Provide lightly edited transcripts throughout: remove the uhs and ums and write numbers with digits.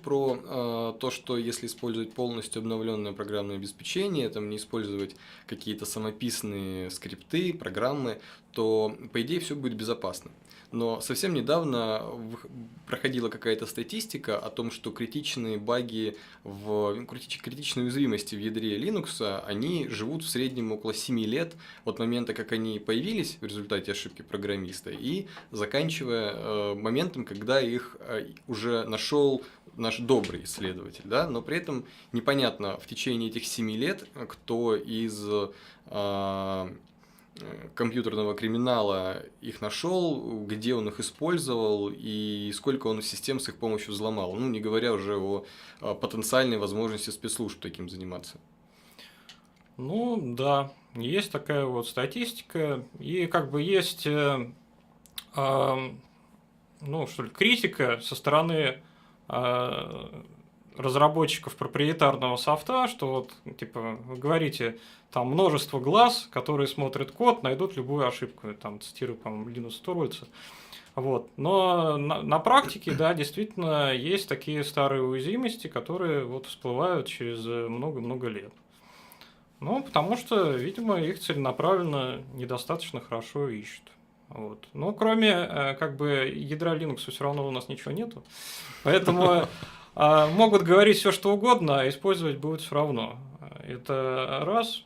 Про то, что если использовать полностью обновленное программное обеспечение, там не использовать какие-то самописные скрипты, программы, то, по идее, все будет безопасно. Но совсем недавно проходила какая-то статистика о том, что критичные баги, критичные уязвимости в ядре Linux, они живут в среднем около 7 лет от момента, как они появились в результате ошибки программиста, и заканчивая моментом, когда их уже нашел наш добрый исследователь, да, но при этом непонятно в течение этих 7 лет, кто из компьютерного криминала их нашел, где он их использовал и сколько он систем с их помощью взломал. Ну, не говоря уже о потенциальной возможности спецслужб таким заниматься. Ну, да, есть такая вот статистика, и как бы есть, ну, что ли, критика со стороны разработчиков проприетарного софта, что вот, типа, вы говорите, там множество глаз, которые смотрят код, найдут любую ошибку. Я там цитирую, по-моему, Линуса Торвальдса. Вот. Но на практике, да, действительно, есть такие старые уязвимости, которые вот всплывают через много-много лет. Ну, потому что, видимо, их целенаправленно недостаточно хорошо ищут. Вот. Но кроме как бы ядра Linux все равно у нас ничего нету. Поэтому могут говорить все что угодно, а использовать будут все равно. Это раз.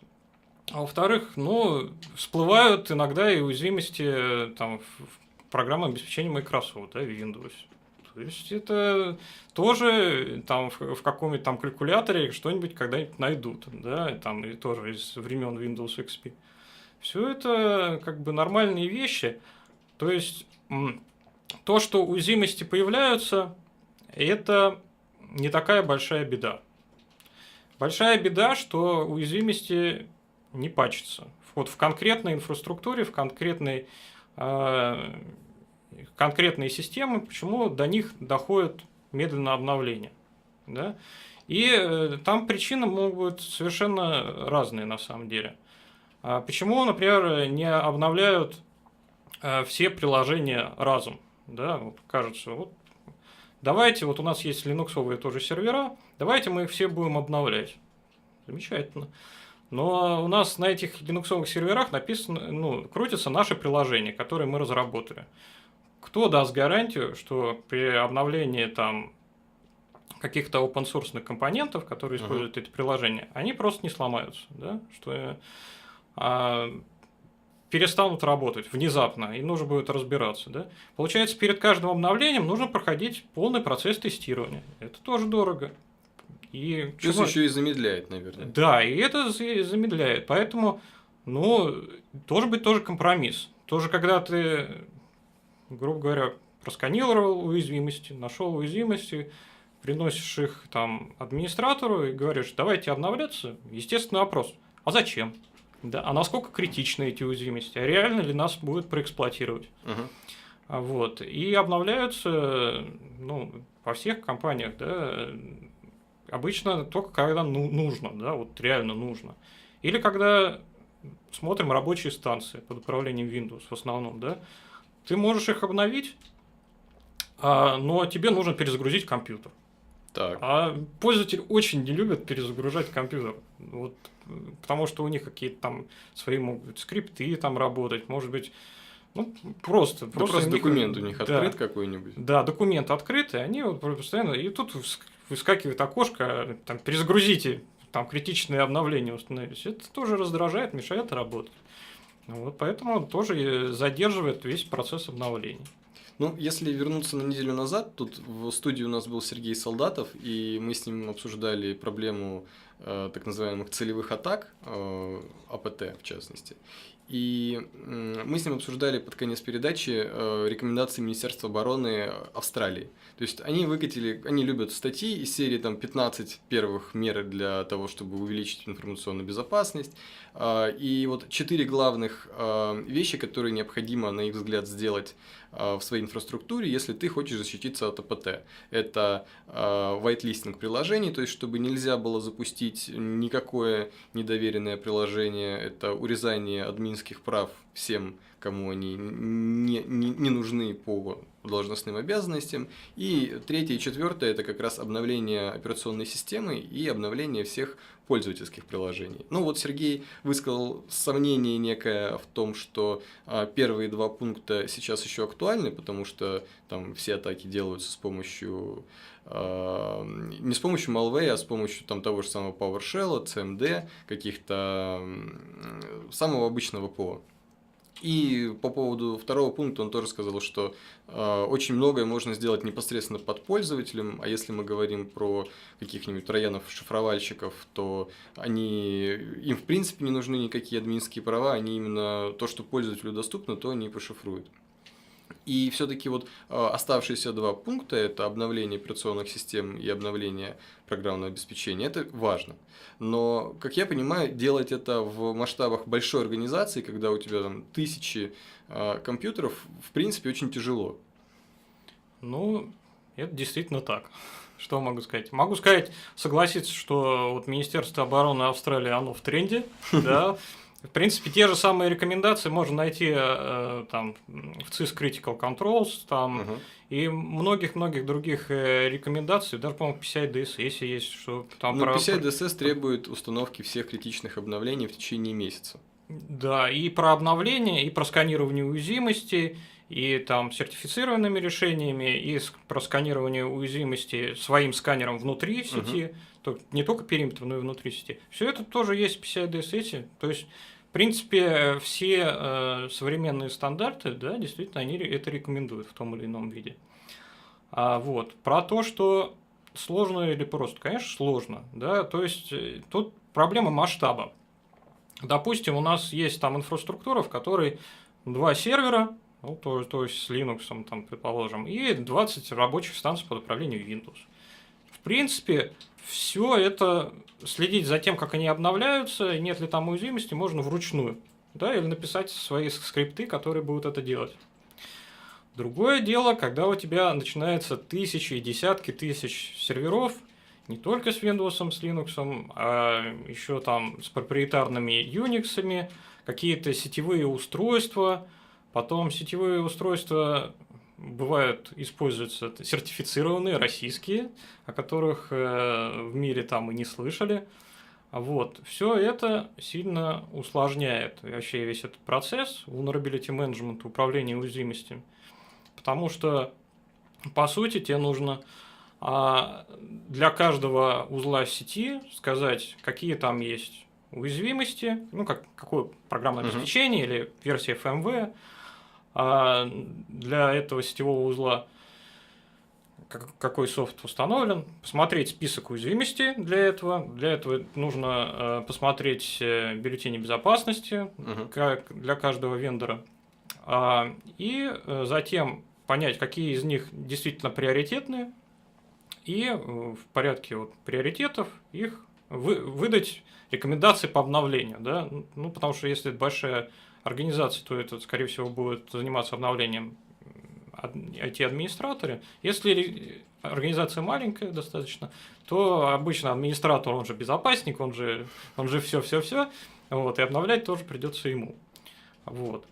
А во-вторых, ну, всплывают иногда и уязвимости там, в программном обеспечении Microsoft, да, в Windows. То есть это тоже там в каком-нибудь там калькуляторе что-нибудь когда-нибудь найдут, да, там и тоже из времен Windows XP. Все это как бы нормальные вещи. То есть то, что уязвимости появляются, это не такая большая беда. Большая беда, что уязвимости не патчатся. Вот в конкретной инфраструктуре, в конкретной конкретные системы, почему до них доходит медленно обновление. Да? И там причины могут быть совершенно разные на самом деле. Почему, например, не обновляют все приложения разом? Да? Вот кажется, вот давайте, вот у нас есть линуксовые тоже сервера, давайте мы их все будем обновлять. Замечательно. Но у нас на этих линуксовых серверах написано, ну, крутятся наши приложения, которые мы разработали. Кто даст гарантию, что при обновлении там каких-то open-source компонентов, которые используют эти приложения, они просто не сломаются, да? Что перестанут работать внезапно, и нужно будет разбираться. Да? Получается, перед каждым обновлением нужно проходить полный процесс тестирования. Это тоже дорого. И плюс еще и замедляет, наверное. Да, и это замедляет. Поэтому, ну, должен быть тоже компромисс. Тоже, когда ты, грубо говоря, просканировал уязвимости, нашел уязвимости, приносишь их там администратору и говоришь, давайте обновляться, естественный вопрос, а зачем? Да, а насколько критичны эти уязвимости? А реально ли нас будет проэксплуатировать? Вот. И обновляются, ну, во всех компаниях, да, обычно только когда нужно, да, вот реально нужно. Или когда смотрим рабочие станции под управлением Windows в основном, да, ты можешь их обновить, но тебе нужно перезагрузить компьютер. Так. А пользователи очень не любят перезагружать компьютер. Вот, потому что у них какие-то там свои могут скрипты там работать, может быть, ну, просто документ у них открыт какой-нибудь. Да, документ открытый, они вот постоянно. И тут выскакивает окошко, там, перезагрузите, там критичные обновления установились. Это тоже раздражает, мешает работать. Вот, поэтому тоже задерживает весь процесс обновлений. Ну, если вернуться на неделю назад, тут в студии у нас был Сергей Солдатов, и мы с ним обсуждали проблему так называемых целевых атак, АПТ в частности. И мы с ним обсуждали под конец передачи рекомендации Министерства обороны Австралии. То есть они выкатили, они любят статьи из серии там 15 первых мер для того, чтобы увеличить информационную безопасность. И вот 4 главных вещи, которые необходимо, на их взгляд, сделать в своей инфраструктуре, если ты хочешь защититься от АПТ. Это whitelisting приложений, то есть чтобы нельзя было запустить никакое недоверенное приложение, это урезание админских прав всем, кому они не нужны по должностным обязанностям. И третье и четвертое – это как раз обновление операционной системы и обновление всех пользовательских приложений. Ну вот Сергей высказал сомнение некое в том, что первые два пункта сейчас еще актуальны, потому что там все атаки делаются с помощью не с помощью malware, а с помощью там того же самого PowerShell, CMD, каких-то самого обычного ПО. И по поводу второго пункта он тоже сказал, что очень многое можно сделать непосредственно под пользователем, а если мы говорим про каких-нибудь троянов-шифровальщиков, то им в принципе не нужны никакие админские права, они именно то, что пользователю доступно, то они пошифруют. И все-таки вот оставшиеся два пункта – это обновление операционных систем и обновление программного обеспечения. Это важно. Но, как я понимаю, делать это в масштабах большой организации, когда у тебя там тысячи компьютеров, в принципе, очень тяжело. Ну, это действительно так. Что могу сказать? Могу сказать, согласиться, что вот Министерство обороны Австралии, оно в тренде, да. В принципе, те же самые рекомендации можно найти там в CIS Critical Controls там, и многих-многих других рекомендаций, даже, по-моему, PCI DSS есть, что там... Но PCI DSS требует установки всех критичных обновлений в течение месяца. Да, и про обновление, и про сканирование уязвимостей, и там сертифицированными решениями, и про сканирование уязвимости своим сканером внутри сети, не только периметр, но и внутри сети. Все это тоже есть в PCI DSS. То есть, в принципе, все современные стандарты, да, действительно, они это рекомендуют в том или ином виде. Вот. Про то, что сложно или просто, конечно, сложно. Да? То есть, тут проблема масштаба. Допустим, у нас есть там инфраструктура, в которой 2 сервера, ну, то есть с Linux, там, предположим, и 20 рабочих станций под управлением Windows. В принципе, все это следить за тем, как они обновляются, нет ли там уязвимости, можно вручную, да, или написать свои скрипты, которые будут это делать. Другое дело, когда у тебя начинаются тысячи и десятки тысяч серверов, не только с Windows, с Linux, а еще там с проприетарными Unix, какие-то сетевые устройства. Потом сетевые устройства бывают, используются сертифицированные, российские, о которых в мире там и не слышали. Вот. Все это сильно усложняет вообще весь этот процесс vulnerability management, управления уязвимостями. Потому что, по сути, тебе нужно для каждого узла сети сказать, какие там есть уязвимости, ну, какое программное обеспечение или версия FMV, для этого сетевого узла какой софт установлен, посмотреть список уязвимостей для этого. Для этого нужно посмотреть бюллетени безопасности как для каждого вендора. И затем понять, какие из них действительно приоритетные, и в порядке вот приоритетов их выдать рекомендации по обновлению. Да? Ну, потому что если это большая организация, то это, скорее всего, будет заниматься обновлением IT-администраторы. Если организация маленькая достаточно, то обычно администратор, он же безопасник, он же все. Вот, и обновлять тоже придется ему. Вот.